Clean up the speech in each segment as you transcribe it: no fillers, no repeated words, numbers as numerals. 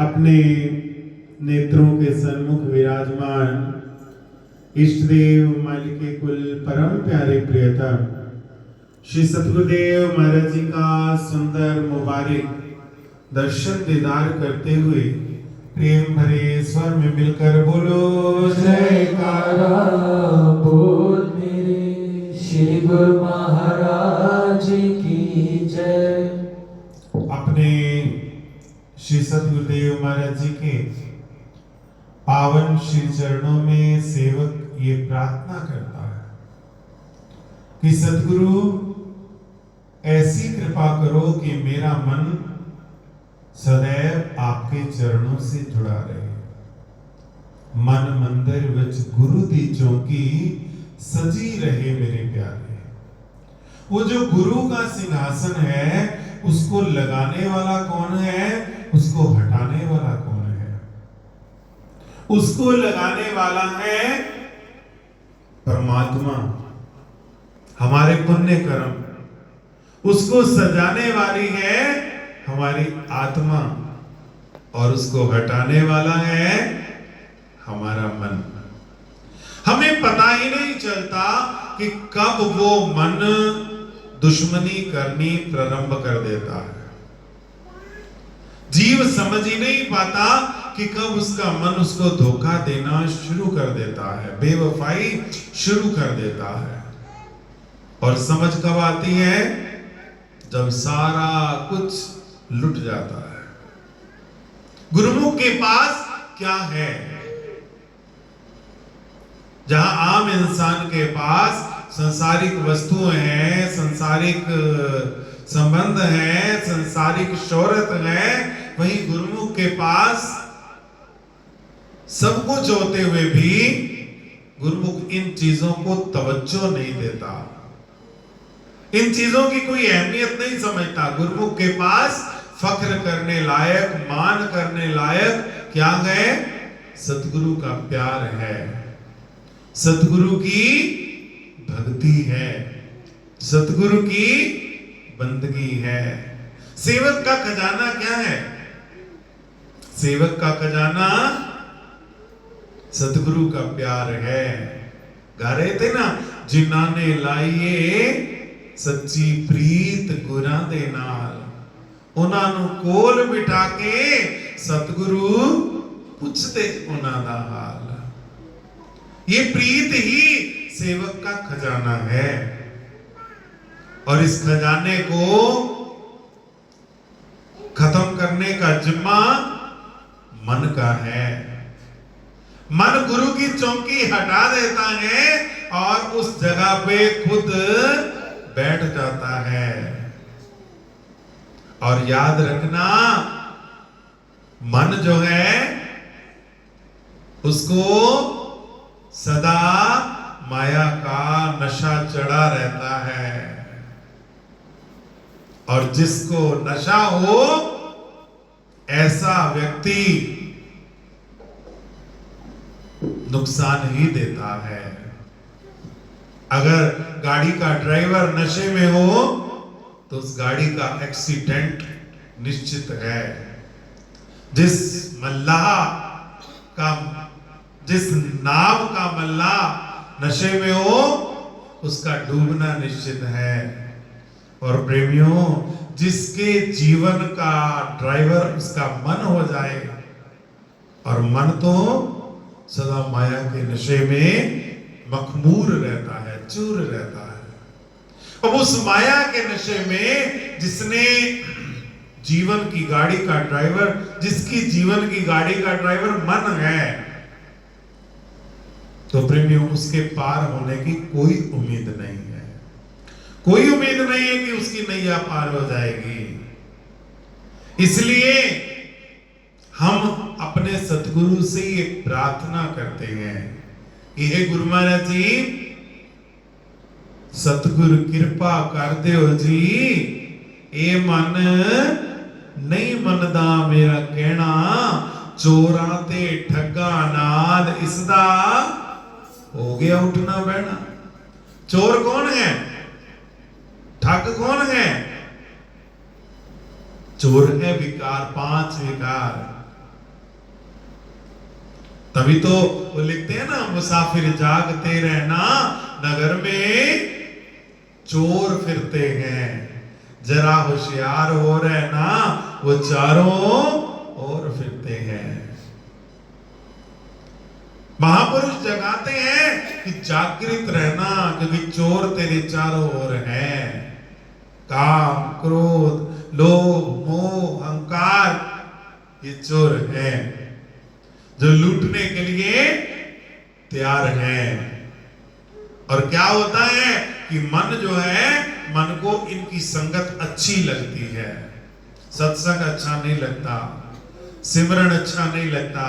अपने नेत्रों के सन्मुख विराजमान इष्ट देव मालिके कुल परम प्यारे प्रियतम श्री सतगुरुदेव महाराज जी का सुंदर मुबारक दर्शन दीदार करते हुए प्रेम भरे स्वर में मिलकर बोलो जयकारा बोल मेरे श्री गुरु महाराज की जय। अपने श्री सतगुरुदेव महाराज जी के पावन श्री चरणों में सेवक ये प्रार्थना करता है कि सतगुरु ऐसी कृपा करो कि मेरा मन सदैव आपके चरणों से जुड़ा रहे। मन मंदिर विच गुरु दी चौकी सजी रहे मेरे प्यारे। वो जो गुरु का सिंहासन है उसको लगाने वाला कौन है, उसको हटाने वाला कौन है? उसको लगाने वाला है परमात्मा, हमारे पुण्य कर्म। उसको सजाने वाली है हमारी आत्मा और उसको हटाने वाला है हमारा मन। हमें पता ही नहीं चलता कि कब वो मन दुश्मनी करनी प्रारंभ कर देता है। जीव समझ ही नहीं पाता कि कब उसका मन उसको धोखा देना शुरू कर देता है, बेवफाई शुरू कर देता है। और समझ कब आती है? जब सारा कुछ लुट जाता है। गुरुमुख के पास क्या है? जहां आम इंसान के पास संसारिक वस्तुएं हैं, संसारिक संबंध है, संसारिक शोहरत है, वहीं गुरुमुख के पास सब कुछ होते हुए भी गुरुमुख इन चीजों को तवज्जो नहीं देता, इन चीजों की कोई अहमियत नहीं समझता। गुरुमुख के पास फख्र करने लायक, मान करने लायक क्या है? सतगुरु का प्यार है, सतगुरु की भक्ति है, सतगुरु की बंदगी है। सेवक का खजाना क्या है? सेवक का खजाना सतगुरु का प्यार है। गा रहे थे ना, जिन्ना ने लाइए सच्ची प्रीत गुरां दे नाल, उन्हां नूं कोल बिठा के सतगुरु पुछदे उन्हां दा हाल। ये प्रीत ही सेवक का खजाना है और इस खजाने को खत्म करने का जिम्मा मन का है। मन गुरु की चौकी हटा देता है और उस जगह पे खुद बैठ जाता है। और याद रखना, मन जो है उसको सदा माया का नशा चढ़ा रहता है और जिसको नशा हो ऐसा व्यक्ति नुकसान ही देता है। अगर गाड़ी का ड्राइवर नशे में हो तो उस गाड़ी का एक्सीडेंट निश्चित है। जिस नाव का मल्लाह नशे में हो उसका डूबना निश्चित है। और प्रेमियों, जिसके जीवन का ड्राइवर उसका मन हो जाए, और मन तो सदा माया के नशे में मखमूर रहता है, चूर रहता है। अब उस माया के नशे में जिसने जीवन की गाड़ी का ड्राइवर, जिसकी जीवन की गाड़ी का ड्राइवर मन है, तो प्रेमियों उसके पार होने की कोई उम्मीद नहीं है। कोई उम्मीद नहीं है कि उसकी नैया पार हो जाएगी। इसलिए हम अपने सतगुरु से ये प्रार्थना करते हैं कि हे गुरु महाराज जी, सतगुरु कृपा कर दियो जी, ए मन नहीं मनदा मेरा कहना, चोरां ते ठगा नाद इसदा हो गया उठना बैठना। चोर कौन है? ठग कौन है? चोर है विकार, 5 विकार। तभी तो वो लिखते हैं ना, मुसाफिर जागते रहना, नगर में चोर फिरते हैं, जरा होशियार हो रहना, वो चारों ओर फिरते हैं। महापुरुष जगाते हैं कि जागृत रहना, क्योंकि चोर तेरे चारों ओर हैं। काम, क्रोध, लोभ, मोह, अहंकार, ये चोर हैं जो लूटने के लिए तैयार हैं। और क्या होता है कि मन जो है, मन को इनकी संगत अच्छी लगती है। सत्संग अच्छा नहीं लगता, सिमरन अच्छा नहीं लगता,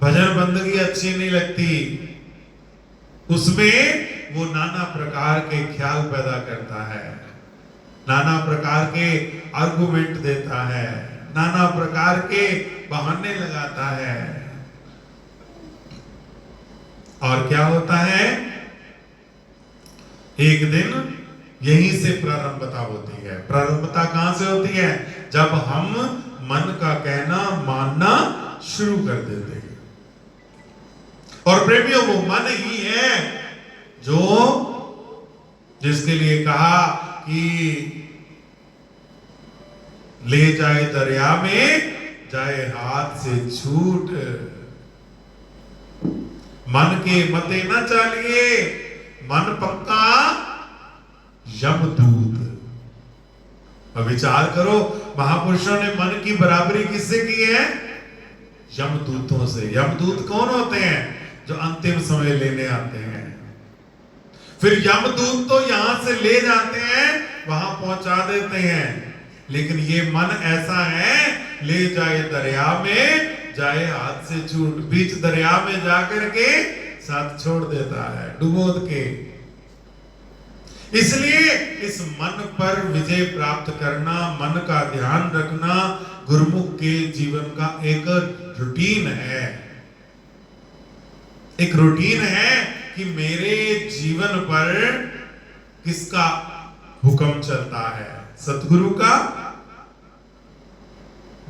भजन बंदगी अच्छी नहीं लगती, उसमें वो नाना प्रकार के ख्याल पैदा करता है, नाना प्रकार के आर्गुमेंट देता है, नाना प्रकार के बहाने लगाता है। और क्या होता है, एक दिन यहीं से प्रारंभता होती है। प्रारंभता कहां से होती है? जब हम मन का कहना मानना शुरू कर देते हैं। और प्रेमियों, वो मन ही है जो जिसके लिए कहा कि ले जाए दरिया में, जाए हाथ से छूट। मन के मते न चालिए, मन पक्का यमदूत। अब विचार करो, महापुरुषों ने मन की बराबरी किससे की है? यमदूतों से। यमदूत कौन होते हैं? जो अंतिम समय लेने आते हैं। फिर यमदूत तो यहां से ले जाते हैं, वहां पहुंचा देते हैं, लेकिन ये मन ऐसा है, ले जाए दरिया में, जाए हाथ से छूट। बीच दरिया में जाकर के साथ छोड़ देता है, डुबो के। इसलिए इस मन पर विजय प्राप्त करना, मन का ध्यान रखना गुरुमुख के जीवन का एक रूटीन है। एक रूटीन है कि मेरे जीवन पर किसका हुक्म चलता है, सतगुरु का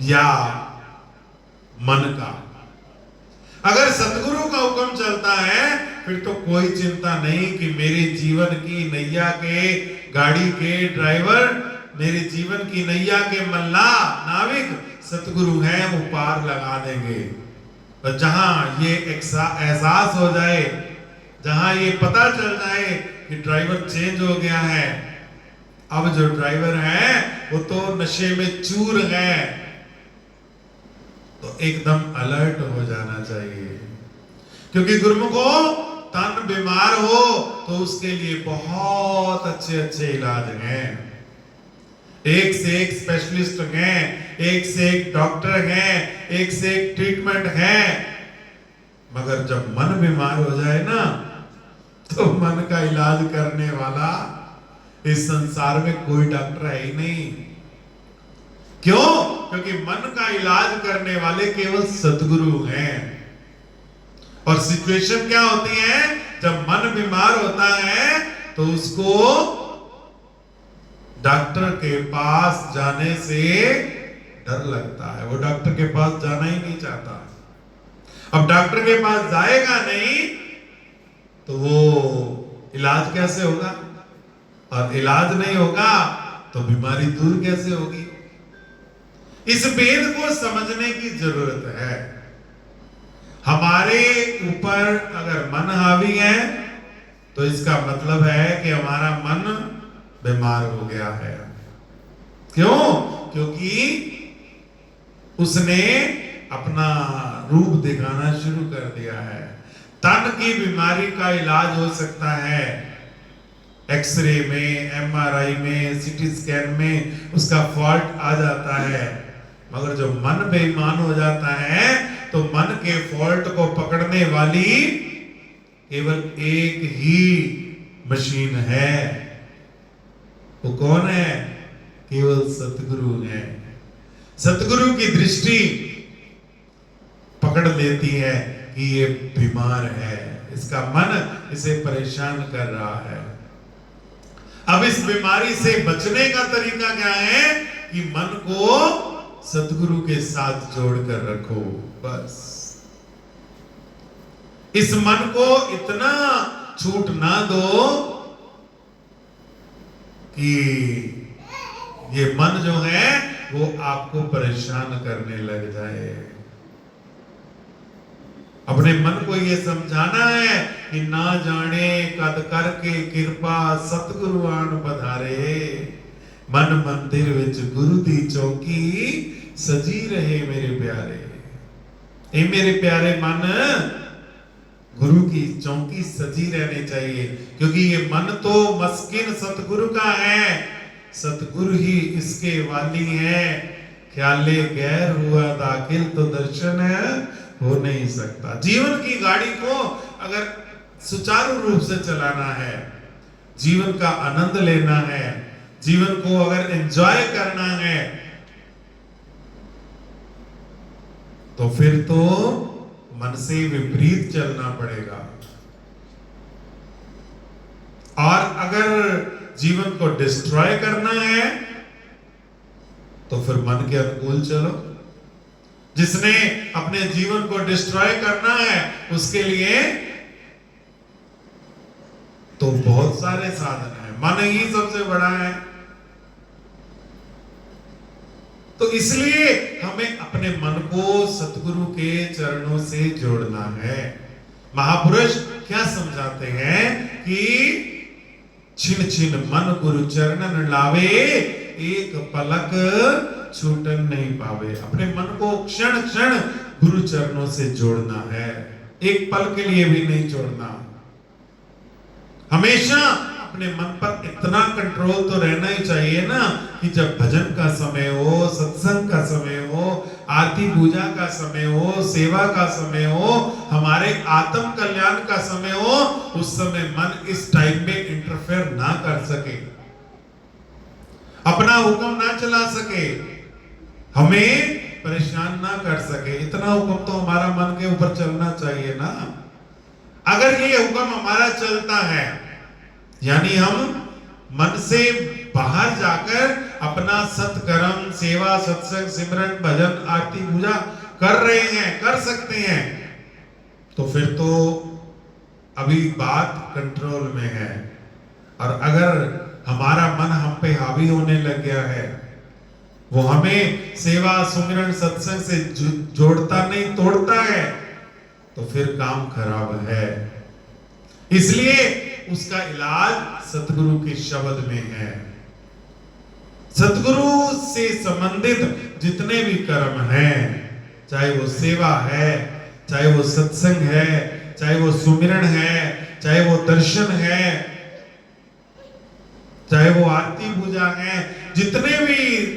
या मन का। अगर सतगुरु का हुक्म चलता है, फिर तो कोई चिंता नहीं कि मेरे जीवन की नैया के, गाड़ी के ड्राइवर, मेरे जीवन की नैया के मल्ला, नाविक सतगुरु हैं, वो पार लगा देंगे। और जहां ये एहसास हो जाए, जहां ये पता चल जाए कि ड्राइवर चेंज हो गया है, अब जो ड्राइवर है वो तो नशे में चूर है, तो एकदम अलर्ट हो जाना चाहिए। क्योंकि गुरुमुखो, तन बीमार हो तो उसके लिए बहुत अच्छे अच्छे इलाज हैं, एक से एक स्पेशलिस्ट हैं, एक से एक डॉक्टर हैं, एक से एक ट्रीटमेंट है। मगर जब मन बीमार हो जाए ना, तो मन का इलाज करने वाला इस संसार में कोई डॉक्टर है ही नहीं। क्यों? क्योंकि मन का इलाज करने वाले केवल सतगुरु हैं। और सिचुएशन क्या होती है, जब मन बीमार होता है तो उसको डॉक्टर के पास जाने से डर लगता है, वो डॉक्टर के पास जाना ही नहीं चाहता। अब डॉक्टर के पास जाएगा नहीं तो वो इलाज कैसे होगा? और इलाज नहीं होगा तो बीमारी दूर कैसे होगी? इस भेद को समझने की जरूरत है। हमारे ऊपर अगर मन हावी है तो इसका मतलब है कि हमारा मन बीमार हो गया है। क्यों? क्योंकि उसने अपना रूप दिखाना शुरू कर दिया है। तन की बीमारी का इलाज हो सकता है एक्सरे में, एमआरआई में, सीटी स्कैन में उसका फॉल्ट आ जाता है। मगर जो मन बेईमान हो जाता है तो मन के फॉल्ट को पकड़ने वाली केवल एक ही मशीन है। वो कौन है? केवल सतगुरु है। सतगुरु की दृष्टि पकड़ लेती है कि ये बीमार है, इसका मन इसे परेशान कर रहा है। अब इस बीमारी से बचने का तरीका क्या है कि मन को सतगुरु के साथ जोड़कर रखो, बस। इस मन को इतना छूट ना दो कि ये मन जो है वो आपको परेशान करने लग जाए। अपने मन को ये समझाना है कि ना जाने कद करके कृपा सतगुरु आन पधारे, मन मंदिर विच गुरु दी चौकी सजी रहे मेरे प्यारे। ए मेरे प्यारे मन, गुरु की चौकी सजी रहनी चाहिए, क्योंकि ये मन तो मस्किन सतगुरु का है, सतगुरु ही इसके वाली है। ख्याले गैर हुआ दाखिल तो दर्शन हो नहीं सकता। जीवन की गाड़ी को अगर सुचारू रूप से चलाना है, जीवन का आनंद लेना है, जीवन को अगर एंजॉय करना है, तो फिर तो मन से विपरीत चलना पड़ेगा। और अगर जीवन को डिस्ट्रॉय करना है तो फिर मन के अनुकूल चलो। जिसने अपने जीवन को डिस्ट्रॉय करना है उसके लिए तो बहुत सारे साधन हैं, मन ही सबसे बड़ा है। तो इसलिए हमें अपने मन को सतगुरु के चरणों से जोड़ना है। महापुरुष क्या समझाते हैं कि छिन छिन मन गुरु चरणन लावे, एक पलक छूटन नहीं पावे। अपने मन को क्षण क्षण गुरु चरणों से जोड़ना है, एक पल के लिए भी नहीं छोड़ना। हमेशा अपने मन पर इतना कंट्रोल तो रहना ही चाहिए ना कि जब भजन का समय हो, सत्संग का समय हो, आरती पूजा का समय हो, सेवा का समय हो, हमारे आत्म कल्याण का समय हो, उस समय मन इस टाइम में इंटरफेयर ना कर सके, अपना हुक्म ना चला सके, हमें परेशान ना कर सके। इतना हुक्म तो हमारा मन के ऊपर चलना चाहिए ना। अगर ये हुक्म हमारा चलता है, यानी हम मन से बाहर जाकर अपना सत्कर्म, सेवा, सत्संग, सिमरन, भजन, आरती पूजा कर रहे हैं, कर सकते हैं, तो फिर तो अभी बात कंट्रोल में है। और अगर हमारा मन हम पे हावी होने लग गया है, वो हमें सेवा, सुमिरन, सत्संग से जोड़ता नहीं, तोड़ता है, तो फिर काम खराब है। इसलिए उसका इलाज सतगुरु के शब्द में है। सतगुरु से संबंधित जितने भी कर्म हैं, चाहे वो सेवा है, चाहे वो सत्संग है, चाहे वो सुमिरन है, चाहे वो दर्शन है, चाहे वो आरती पूजा है, जितने भी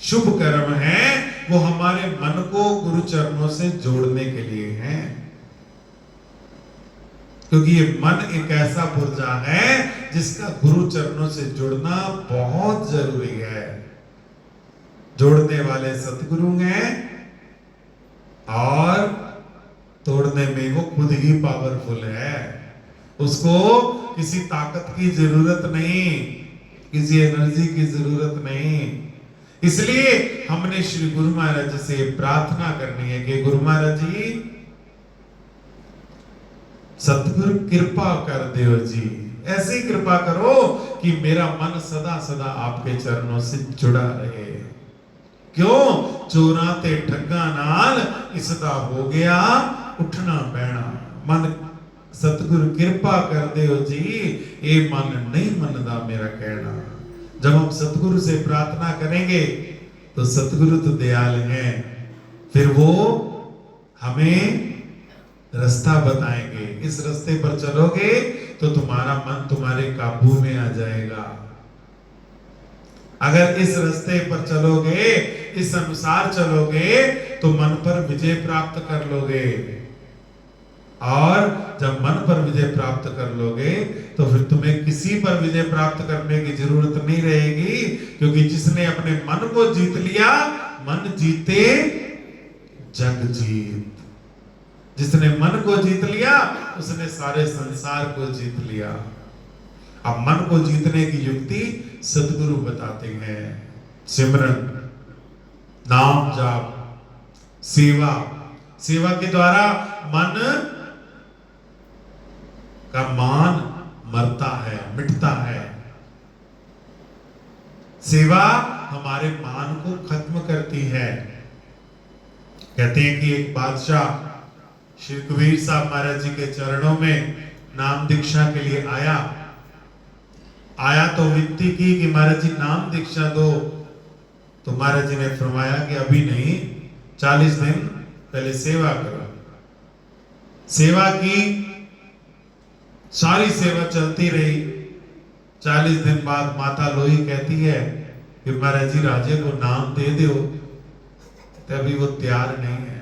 शुभ कर्म हैं वो हमारे मन को गुरु चरणों से जोड़ने के लिए हैं। क्योंकि ये मन एक ऐसा पुर्जा है जिसका गुरु चरणों से जुड़ना बहुत जरूरी है। जोड़ने वाले सतगुरु हैं और तोड़ने में वो खुद ही पावरफुल है। उसको किसी ताकत की जरूरत नहीं, किसी एनर्जी की जरूरत नहीं। इसलिए हमने श्री गुरु महाराज से प्रार्थना करनी है कि गुरु महाराज जी, सतगुरु कृपा कर देव जी, ऐसी कृपा करो कि मेरा मन सदा सदा आपके चरणों से जुड़ा रहे। क्यों? चोरा ते ठग्गा नाल इसदा हो गया उठना बैठना। मन सतगुरु कृपा कर देव जी, ये मन नहीं मनदा मेरा कहना। जब हम सतगुरु से प्रार्थना करेंगे तो सतगुरु तो दयाल हैं, फिर वो हमें रास्ता बताएंगे। इस रास्ते पर चलोगे तो तुम्हारा मन तुम्हारे काबू में आ जाएगा। अगर इस रास्ते पर चलोगे, इस अनुसार चलोगे, तो मन पर विजय प्राप्त कर लोगे। और जब मन पर विजय प्राप्त कर लोगे तो फिर तुम्हें किसी पर विजय प्राप्त करने की जरूरत नहीं रहेगी, क्योंकि जिसने अपने मन को जीत लिया, मन जीते जग जीत। जिसने मन को जीत लिया उसने सारे संसार को जीत लिया। अब मन को जीतने की युक्ति सतगुरु बताते हैं। सिमरन, नाम जाप, सेवा। सेवा के द्वारा मन का मान मरता है, मिटता है। सेवा हमारे मान को खत्म करती है। कहते हैं कि एक बादशाह श्री कबीर साहब महाराज जी के चरणों में नाम दीक्षा के लिए आया तो विनती की कि महाराज जी नाम दीक्षा दो। तो महाराज जी ने फरमाया कि अभी नहीं, 40 दिन पहले सेवा करो। सेवा की, सारी सेवा चलती रही। 40 दिन बाद माता लोई कहती है कि महाराज जी राजे को नाम दे दो। तो अभी वो तैयार नहीं है।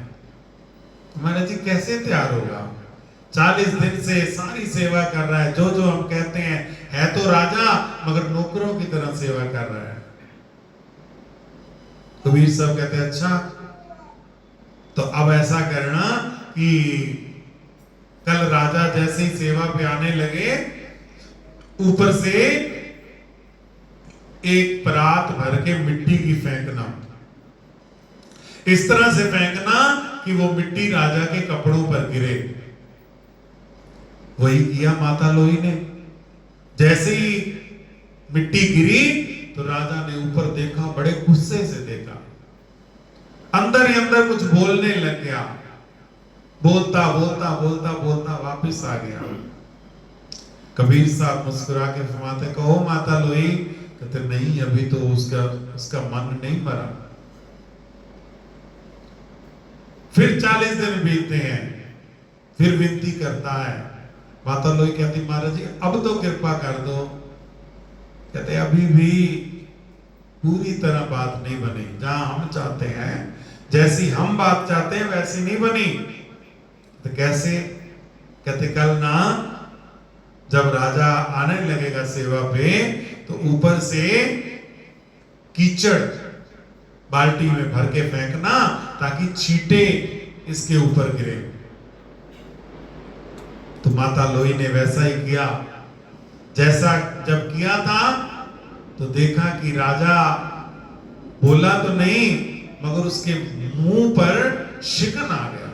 महाराज जी कैसे तैयार होगा? 40 दिन से सारी सेवा कर रहा है, जो जो हम कहते हैं, है तो राजा मगर नौकरों की तरह सेवा कर रहा है। कबीर साहब कहते हैं अच्छा तो अब ऐसा करना कि कल राजा जैसे ही सेवा पे आने लगे, ऊपर से एक परात भर के मिट्टी की फेंकना, इस तरह से फेंकना कि वो मिट्टी राजा के कपड़ों पर गिरे। वही किया माता लोई ने। जैसे ही मिट्टी गिरी तो राजा ने ऊपर देखा, बड़े गुस्से से देखा, अंदर ही अंदर कुछ बोलने लग गया। बोलता बोलता बोलता बोलता वापिस आ गया। कबीर साहब मुस्कुरा के फरमाते, कहो माता लोई। कहते नहीं, अभी तो उसका मन नहीं मरा। फिर 40 दिन बीतते हैं, फिर विनती करता है। माता लोई कहती महाराज जी अब तो कृपा कर दो। कहते अभी भी पूरी तरह बात नहीं बनी, जहां हम चाहते हैं, जैसी हम बात चाहते हैं वैसी नहीं बनी। तो कैसे? कहते कल ना जब राजा आने लगेगा सेवा पे तो ऊपर से कीचड़ बाल्टी में भर के फेंकना ताकि छींटे इसके ऊपर गिरे। तो माता लोई ने वैसा ही किया। जैसा जब किया था तो देखा कि राजा बोला तो नहीं मगर उसके मुंह पर शिकन आ गया,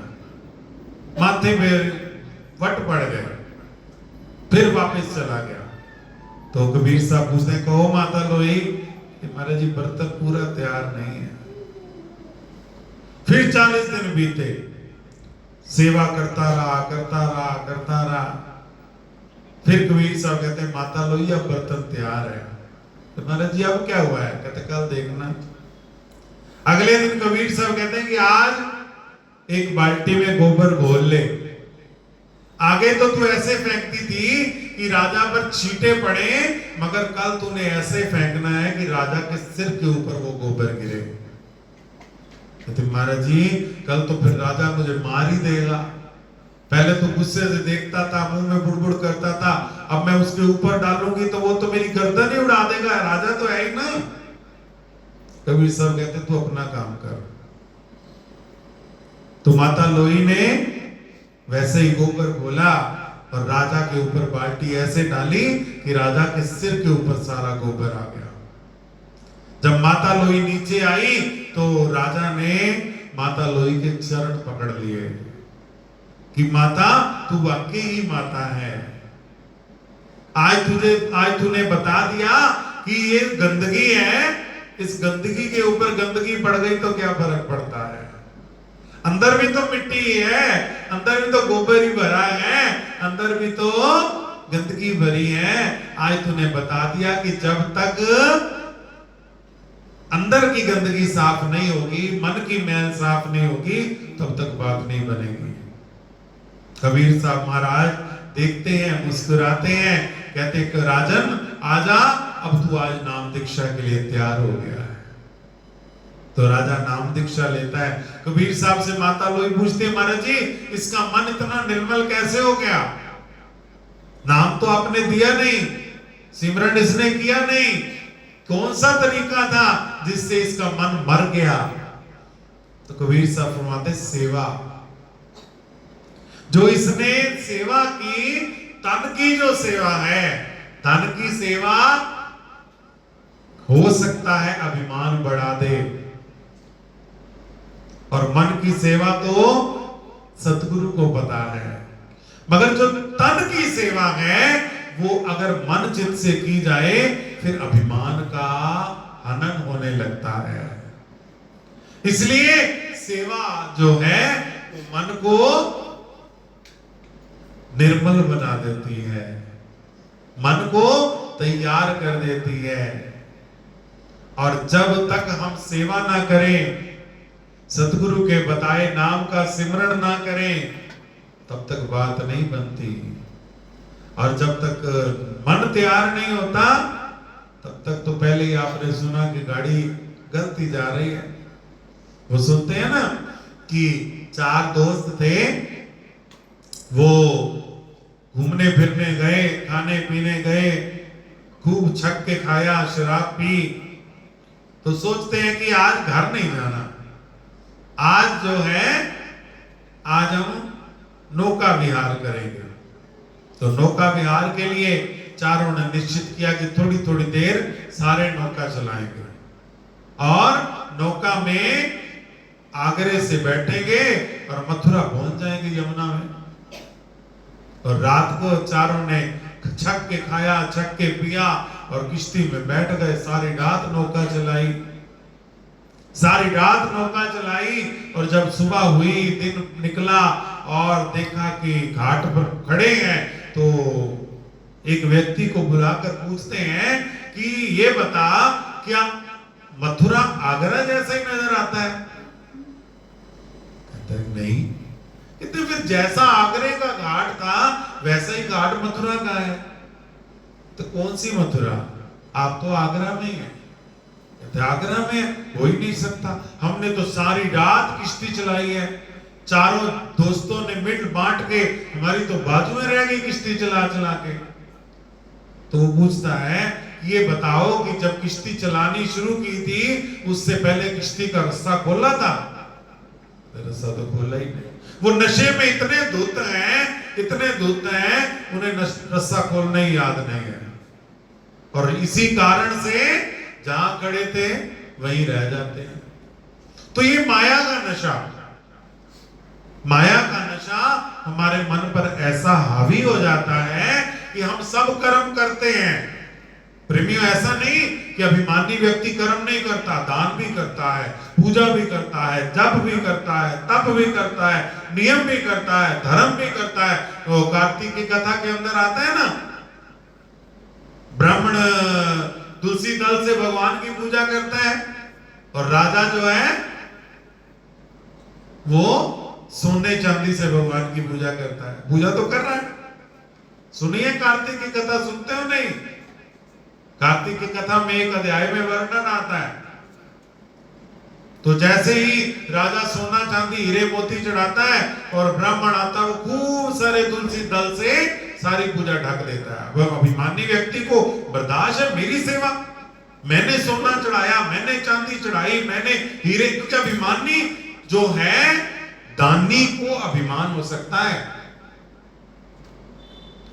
माथे पे वट पड़ गए। फिर वापस चला गया। तो कबीर साहब पूछते हैं, कहो माता लोई कि महाराज जी बर्तन पूरा तैयार नहीं है। फिर 40 दिन बीते, सेवा करता रहा। फिर कबीर साहब कहते हैं माता लोई अब बर्तन तैयार है। तो महाराज जी अब क्या हुआ है? कहते कल देखना। अगले दिन कबीर साहब कहते हैं कि आज एक बाल्टी में गोबर घोल ले। आगे तो तू ऐसे फेंकती थी कि राजा पर छींटे पड़े, मगर कल तूने ऐसे फेंकना है कि राजा के सिर के ऊपर वो गोबर गिरे। कहते महाराज जी कल तो फिर राजा मुझे मार ही देगा। पहले तो गुस्से से देखता था, मुंह में बुड़बुड़ करता था, अब मैं उसके ऊपर डालूंगी तो वो तो मेरी गर्दन ही उड़ा देगा, राजा तो है ही ना। कबीर साहब कहते तू अपना काम कर। तो माता लोई ने वैसे ही गोबर घोला और राजा के ऊपर बाल्टी ऐसे डाली कि राजा के सिर के ऊपर सारा गोबर आ गया। जब माता लोई नीचे आई तो राजा ने माता लोई के चरण पकड़ लिए कि माता तू वाकई ही माता है। आज तूने बता दिया कि ये गंदगी है, इस गंदगी के ऊपर गंदगी पड़ गई तो क्या फर्क पड़ता है? अंदर भी तो मिट्टी है, अंदर भी तो गोबर ही भरा है, अंदर भी तो गंदगी भरी है। आज तूने बता दिया कि जब तक अंदर की गंदगी साफ नहीं होगी, मन की मैल साफ नहीं होगी, तब तक बात नहीं बनेगी। कबीर साहब महाराज देखते हैं, मुस्कुराते हैं, कहते कि राजन आजा, अब तू आज नाम दीक्षा के लिए तैयार हो गया है। तो राजा नाम दीक्षा लेता है। कबीर साहब से माता लोई पूछते हैं महाराज जी इसका मन इतना निर्मल कैसे हो गया? नाम तो आपने दिया नहीं, सिमरन इसने किया नहीं, कौन सा तरीका था जिससे इसका मन मर गया? तो कबीर साहब फरमाते सेवा। जो इसने सेवा की, तन की जो सेवा है, तन की सेवा हो सकता है अभिमान बढ़ा दे, और मन की सेवा तो सतगुरु को पता है। मगर जो तन की सेवा है वो अगर मन चित से की जाए फिर अभिमान का हनन होने लगता है। इसलिए सेवा जो है वो मन को निर्मल बना देती है, मन को तैयार कर देती है। और जब तक हम सेवा ना करें, सतगुरु के बताए नाम का सिमरण ना करें, तब तक बात नहीं बनती। और जब तक मन तैयार नहीं होता तब तक तो पहले ही आपने सुना कि गाड़ी गलती जा रही है। वो सुनते हैं ना कि 4 दोस्त थे, वो घूमने फिरने गए, खाने पीने गए, खूब छक के खाया, शराब पी, तो सोचते हैं कि आज घर नहीं जाना, आज जो है आज हम नौका विहार करेंगे। तो नौका विहार के लिए चारों ने निश्चित किया कि थोड़ी थोड़ी देर सारे नौका चलाएंगे और नौका में आगरे से बैठेंगे और मथुरा पहुंच जाएंगे यमुना में। और रात को चारों ने छक के खाया, छक के पिया और किश्ती में बैठ गए। सारी रात नौका चलाई, सारी रात नौका चलाई। और जब सुबह हुई, दिन निकला और देखा कि घाट पर खड़े हैं, तो एक व्यक्ति को बुलाकर पूछते हैं कि ये बता, क्या मथुरा आगरा जैसा ही नजर आता है? कहते हैं नहीं। कहते फिर जैसा आगरे का घाट था वैसा ही घाट मथुरा का है। तो कौन सी मथुरा? आप तो आगरा में हैं। आगरा में हो ही नहीं सकता, हमने तो सारी रात किश्ती चलाई है, चारों दोस्तों ने मिल बांट के, हमारी तो बाजू में रह गई किश्ती चला चला के। तो वो पूछता है ये बताओ कि जब किश्ती चलानी शुरू की थी उससे पहले किश्ती का रस्सा खोला था? रस्सा तो खोला ही नहीं। वो नशे में इतने धुत हैं, इतने धुत हैं, उन्हें रस्सा खोलना ही याद नहीं है। और इसी कारण से जहां खड़े थे वहीं रह जाते हैं। तो ये माया का नशा, माया का नशा हमारे मन पर ऐसा हावी हो जाता है कि हम सब कर्म करते हैं। प्रेमियों, ऐसा नहीं कि अभिमानी व्यक्ति कर्म नहीं करता, दान भी करता है, पूजा भी करता है, जप भी करता है, तप भी करता है, नियम भी करता है, धर्म भी करता है। तो कार्तिक की कथा के अंदर आता है ना, ब्राह्मण तुलसी दल से भगवान की पूजा करता है और राजा जो है वो सोने चांदी से भगवान की पूजा करता है। पूजा तो कर रहा है। सुनिए कार्तिक की कथा, सुनते हो नहीं? कार्तिक की कथा में एक अध्याय में वर्णन आता है। तो जैसे ही राजा सोना चांदी हीरे मोती चढ़ाता है और ब्राह्मण आता है, वो खूब सारे तुलसी दल से सारी पूजा ढक लेता है। वह अभिमानी व्यक्ति को बर्दाश्त है मेरी सेवा, मैंने सोना चढ़ाया, मैंने चांदी चढ़ाई, मैंने हीरे। कुछ अभिमानी जो है, दानी को अभिमान हो सकता है।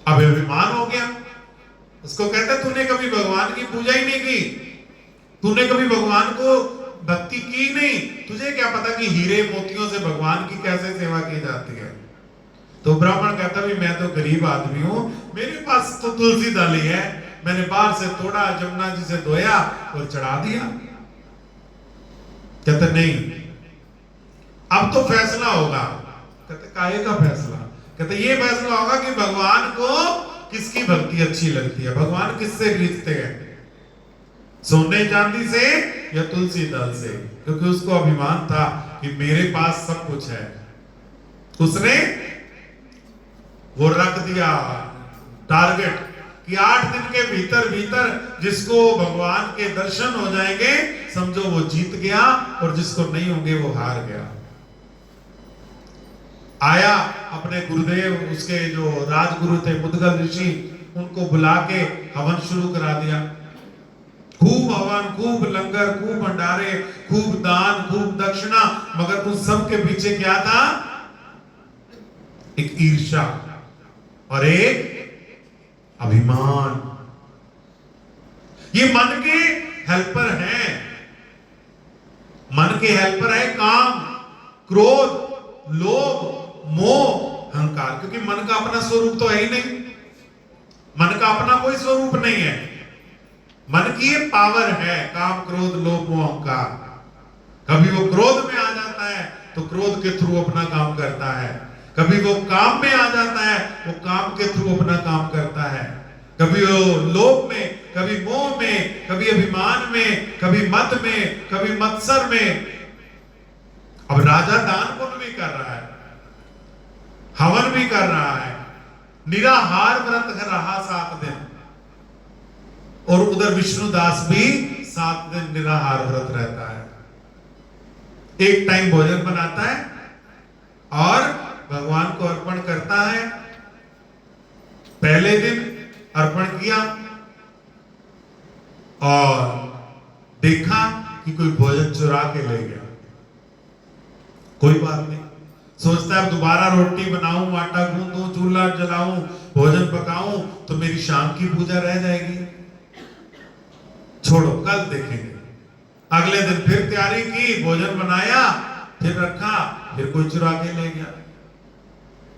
अब अभिमान हो गया, उसको कहते तूने कभी भगवान की पूजा ही नहीं की, तूने कभी भगवान को भक्ति की नहीं, तुझे क्या पता कि हीरे मोतियों से भगवान की कैसे सेवा की जाती है। तो ब्राह्मण कहता भी मैं तो गरीब आदमी हूं, मेरे पास तो तुलसी दल ही है, मैंने बाहर से तोड़ा, जमुना जी से धोया और चढ़ा दिया। कहते नहीं, अब तो फैसला होगा। कहते काहे का फैसला? कहते ये फैसला होगा कि भगवान को किसकी भक्ति अच्छी लगती है, भगवान किससे रीझते हैं, सोने चांदी से या तुलसी दल से। क्योंकि उसको अभिमान था कि मेरे पास सब कुछ है। उसने वो रख दिया टारगेट कि 8 दिन के भीतर भीतर जिसको भगवान के दर्शन हो जाएंगे समझो वो जीत गया, और जिसको नहीं होंगे वो हार गया। आया अपने गुरुदेव, उसके जो राजगुरु थे मुद्गल ऋषि, उनको बुला के हवन शुरू करा दिया। खूब हवन, खूब लंगर, खूब भंडारे, खूब दान, खूब दक्षिणा। मगर उन सब के पीछे क्या था? एक ईर्ष्या और एक अभिमान। ये मन के हेल्पर हैं, मन के हेल्पर है काम, क्रोध, लोभ, मोह, अहंकार। क्योंकि मन का अपना स्वरूप तो है ही नहीं, मन का अपना कोई स्वरूप नहीं है। मन की ये पावर है, काम क्रोध लोभ मोह अहंकार। कभी वो क्रोध में आ जाता है तो क्रोध के थ्रू अपना काम करता है, कभी वो काम में आ जाता है, वो काम के थ्रू अपना काम करता है, कभी वो लोभ में, कभी मोह में, कभी अभिमान में, कभी मद में, कभी मत्सर में। अब राजा दान पुण्य भी कर रहा है, हवन भी कर रहा है, निराहार व्रत रहा 7 दिन, और उधर विष्णुदास भी 7 दिन निराहार व्रत रहता है। एक टाइम भोजन बनाता है और भगवान को अर्पण करता है। पहले दिन अर्पण किया और देखा कि कोई भोजन चुरा के ले गया। कोई बात नहीं, सोचता है अब दोबारा रोटी बनाऊं, आटा गूंदूं, चूल्हा जलाऊं, भोजन पकाऊं तो मेरी शाम की पूजा रह जाएगी। छोड़ो, कल देखेंगे। अगले दिन फिर तैयारी की, भोजन बनाया, फिर रखा, फिर कोई चुरा के ले गया।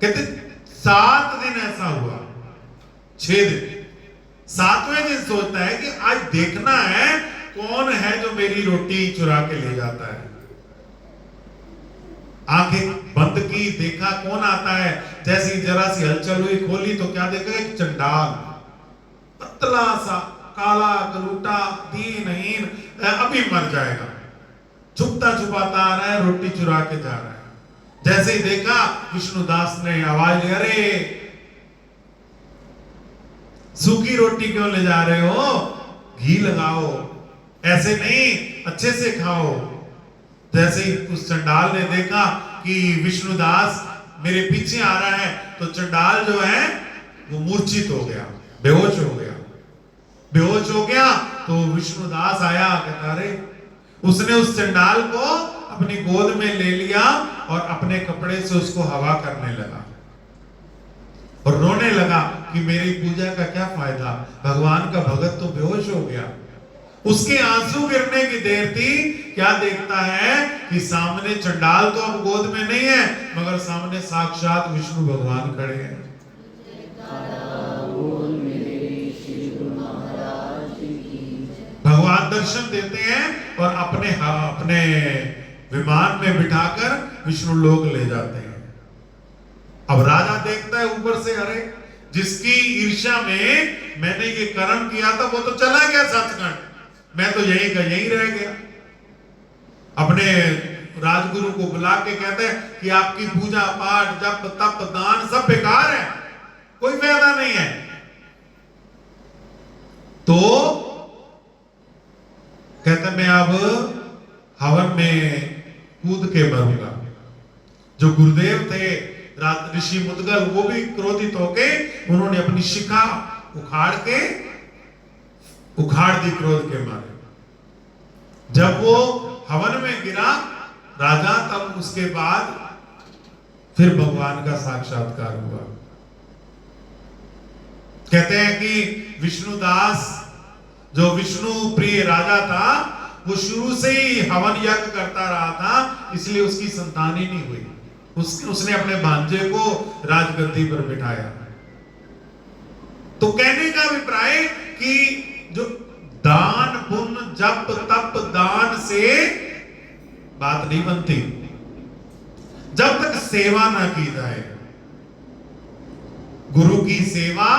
कहते 7 दिन ऐसा हुआ, 6 दिन, 7वें दिन सोचता है कि आज देखना है कौन है जो मेरी रोटी चुरा के ले जाता है। आंखें बंद की, देखा कौन आता है। जैसी जरा सी हलचल हुई, खोली तो क्या देखा, एक चंडाल, पतला सा, काला गलूटा, दीनहीन, अभी मर जाएगा, छुपता छुपाता आ रहा है, रोटी चुरा के जा रहा है। जैसे ही देखा, विष्णुदास ने आवाज दी, अरे सूखी रोटी क्यों ले जा रहे हो, घी लगाओ, ऐसे नहीं अच्छे से खाओ। जैसे ही उस चंडाल ने देखा कि विष्णुदास मेरे पीछे आ रहा है, तो चंडाल जो है वो मूर्छित हो गया, बेहोश हो गया। बेहोश हो गया तो विष्णुदास आया, कहता अरे, उसने उस चंडाल को अपनी गोद में ले लिया और अपने कपड़े से उसको हवा करने लगा और रोने लगा कि मेरी पूजा का क्या फायदा, भगवान का भगत तो बेहोश हो गया। उसके आंसू गिरने की देर थी, क्या देखता है कि सामने चंडाल तो अब गोद में नहीं है, मगर सामने साक्षात विष्णु भगवान खड़े हैं। भगवान दर्शन देते हैं और अपने विमान में बिठाकर विष्णु लोक ले जाते हैं। अब राजा देखता है ऊपर से, अरे जिसकी ईर्ष्या में मैंने ये कर्म किया था वो तो चला गया सचखंड, मैं तो यहीं का यहीं रह गया। अपने राजगुरु को बुला के कहते हैं कि आपकी पूजा पाठ जप तप दान सब बेकार है, कोई फायदा नहीं है। तो कहते मैं अब हवन में कूद के मरूंगा। जो गुरुदेव थे ऋषि मुद्गल, वो भी क्रोधित होके उन्होंने अपनी शिखा उखाड़ दी क्रोध के मारे। जब वो हवन में गिरा राजा, तब उसके बाद फिर भगवान का साक्षात्कार हुआ। कहते हैं कि विष्णुदास जो विष्णु प्रिय राजा था, वो शुरू से ही हवन यज्ञ करता रहा था, इसलिए उसकी संतान ही नहीं हुई। उसने अपने भांजे को राजगद्दी पर बिठाया। तो कहने का अभिप्राय कि जो दान पुण्य जप तप दान से बात नहीं बनती, जब तक सेवा ना की जाए। गुरु की सेवा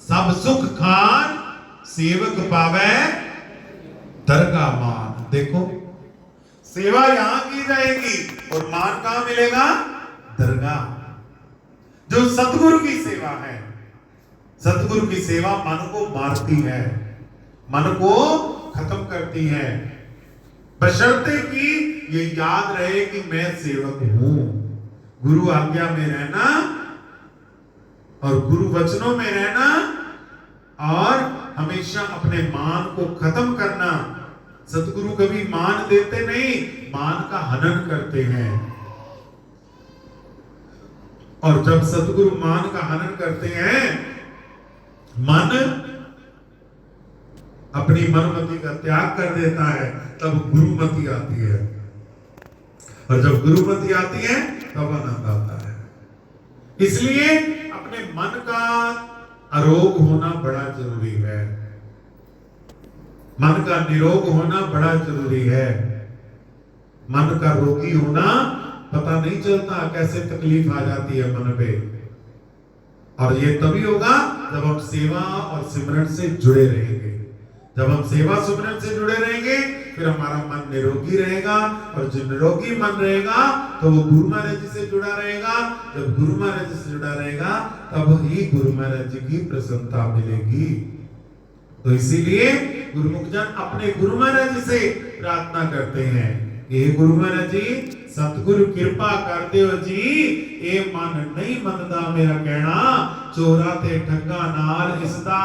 सब सुख खान, सेवक पावे दरगाह मान। देखो, सेवा यहां की जाएगी और मान कहां मिलेगा, दरगाह। जो सतगुरु की सेवा है, सतगुरु की सेवा मन को मारती है, मन को खत्म करती है, बशर्ते कि ये याद रहे कि मैं सेवक हूं। गुरु आज्ञा में रहना और गुरु वचनों में रहना और हमेशा अपने मान को खत्म करना। सतगुरु कभी मान देते नहीं, मान का हनन करते हैं। और जब सतगुरु मान का हनन करते हैं, मन अपनी मनमति का त्याग कर देता है, तब गुरुमति आती है। और जब गुरुमति आती है तब आनंद आता है। इसलिए अपने मन का अरोग होना बड़ा जरूरी है, मन का निरोग होना बड़ा जरूरी है। मन का रोगी होना पता नहीं चलता कैसे तकलीफ आ जाती है मन पे, और ये तभी होगा जब हम सेवा और सिमरन से जुड़े रहेंगे। जब हम सेवा सिमरन से जुड़े रहेंगे फिर हमारा मन निरोगी रहेगा, और जो निरोगी मन रहेगा तो वो गुरु महाराज जी से जुड़ा रहेगा। जब गुरु महाराज जी से जुड़ा रहेगा तब ही गुरु महाराज जी की प्रसन्नता मिलेगी। तो इसीलिए गुरुमुख जन अपने गुरु महाराज जी से प्रार्थना करते हैं, ये गुरु महाराज जी सतगुरु कृपा कर दियो जी, ए मन नहीं मनदा मेरा कहना, चोरा ते ठग्गा नाल इसदा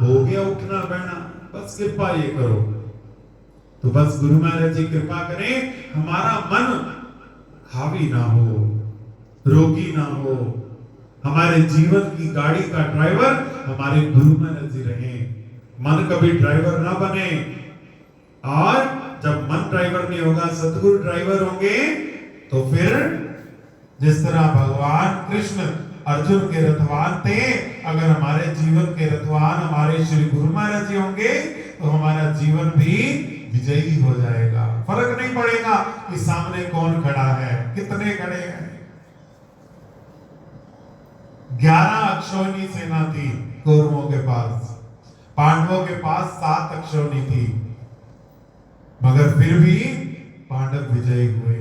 हो गया उठना बहना, बस कृपा ये करो। तो बस गुरु महाराज जी कृपा करें, हमारा मन हावी ना हो, रोगी ना हो, हमारे जीवन की गाड़ी का ड्राइवर हमारे गुरु महाराज जी रहे। मन कभी ड्राइवर ना बने, और जब मन ड्राइवर नहीं होगा सतगुरु ड्राइवर होंगे, तो फिर जिस तरह भगवान कृष्ण अर्जुन के रथवान थे, अगर हमारे जीवन के रथवान हमारे श्री गुरु महाराज जी होंगे तो हमारा जीवन भी विजयी हो जाएगा। फर्क नहीं पड़ेगा कि सामने कौन खड़ा है, कितने खड़े हैं। 11 अक्षौहिणी सेना थी कौरवों के पास, पांडवों के पास 7 अक्षौहिणी थी, मगर फिर भी पांडव विजयी हुए।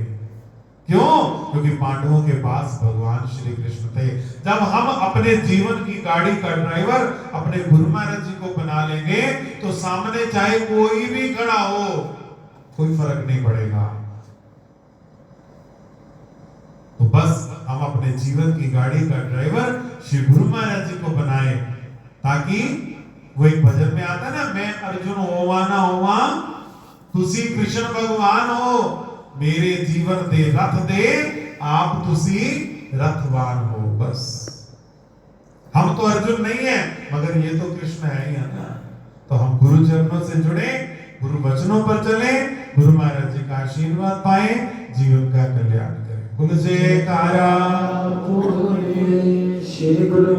क्यों? क्योंकि पांडवों के पास भगवान श्री कृष्ण थे। जब हम अपने जीवन की गाड़ी का ड्राइवर अपने गुरु महाराज जी को बना लेंगे तो सामने चाहे कोई भी खड़ा हो, कोई फर्क नहीं पड़ेगा। तो बस हम अपने जीवन की गाड़ी का ड्राइवर श्री गुरु महाराज जी को बनाए, ताकि वो एक भजन में आता ना, मैं अर्जुन होवा ना होवा तुसी कृष्ण भगवान हो, मेरे जीवन दे रथ दे आप तुसी रथवान हो। बस हम तो अर्जुन नहीं है, मगर ये तो कृष्ण है ही है ना। तो हम गुरु चरणों से जुड़े, गुरु वचनों पर चले, गुरु महाराज जी का आशीर्वाद पाए, जीवन का कल्याण करें। बोलो जयकारा। श्री गुरु